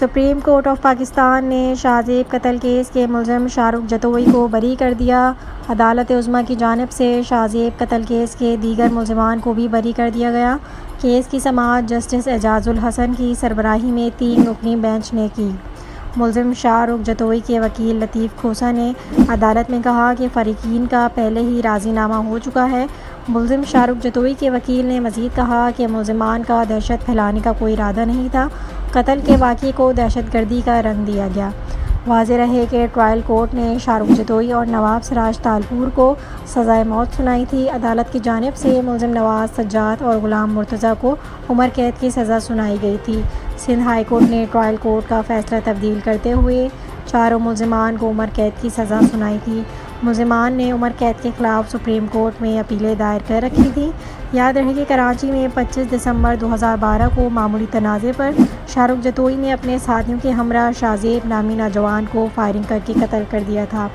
Supreme court of Pakistan نے شاہ زیب قتل کیس کے ملزم شاہ رخ جتوئی کو بری کر دیا۔ عدالت عظمیٰ کی جانب سے شاہ زیب قتل کیس کے دیگر ملزمان کو بھی بری کر دیا گیا۔ کیس کی سماعت جسٹس اعجاز الحسن کی سربراہی میں 3 رکنی بینچ نے کی۔ ملزم شاہ رخ جتوئی کے وکیل لطیف کھوسہ نے عدالت میں کہا کہ فریقین کا پہلے ہی راضی نامہ ہو چکا ہے۔ ملزم شاہ رخ جتوئی کے وکیل نے مزید کہا کہ ملزمان کا دہشت پھیلانے کا کوئی ارادہ نہیں تھا۔ قتل کے واقعے کو دہشت گردی کا رنگ دیا گیا۔ واضح رہے کہ ٹرائل کورٹ نے شاہ رخ جتوئی اور نواب سراج تالپور کو سزائے موت سنائی تھی۔ عدالت کی جانب سے ملزم نواز سجاد اور غلام مرتضیٰ کو عمر قید کی سزا سنائی گئی تھی۔ سندھ ہائی کورٹ نے ٹرائل کورٹ کا فیصلہ تبدیل کرتے ہوئے چاروں ملزمان کو عمر قید کی سزا سنائی تھی۔ ملزمان نے عمر قید کے خلاف سپریم کورٹ میں اپیلیں دائر کر رکھی تھیں۔ یاد رہے کہ کراچی میں 25 دسمبر 2012 کو معمولی تنازع پر شاہ رخ جتوئی نے اپنے ساتھیوں کے ہمراہ شاہ زیب نامی نوجوان کو فائرنگ کر کے قتل کر دیا تھا۔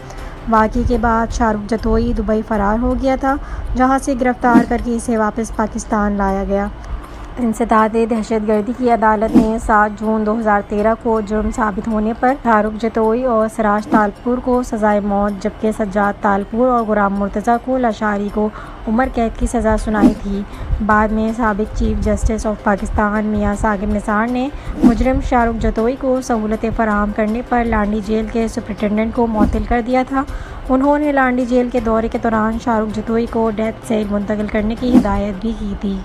واقعے کے بعد شاہ رخ جتوئی دبئی فرار ہو گیا تھا، جہاں سے گرفتار کر کے اسے واپس پاکستان لایا گیا۔ انسداد دہشت گردی کی عدالت نے 7 جون 2013 کو جرم ثابت ہونے پر شاہ رخ جتوئی اور سراج تالپور کو سزائے موت جبکہ سجاد تالپور اور غلام مرتضیٰ کو لاشاری کو عمر قید کی سزا سنائی تھی۔ بعد میں سابق چیف جسٹس آف پاکستان میاں ثاقب نثار نے مجرم شاہ رخ جتوئی کو سہولتیں فراہم کرنے پر لانڈی جیل کے سپرنٹنڈنٹ کو معطل کر دیا تھا۔ انہوں نے لانڈی جیل کے دورے کے دوران شاہ رخ جتوئی کو ڈیتھ سیل منتقل کرنے کی ہدایت بھی کی تھی۔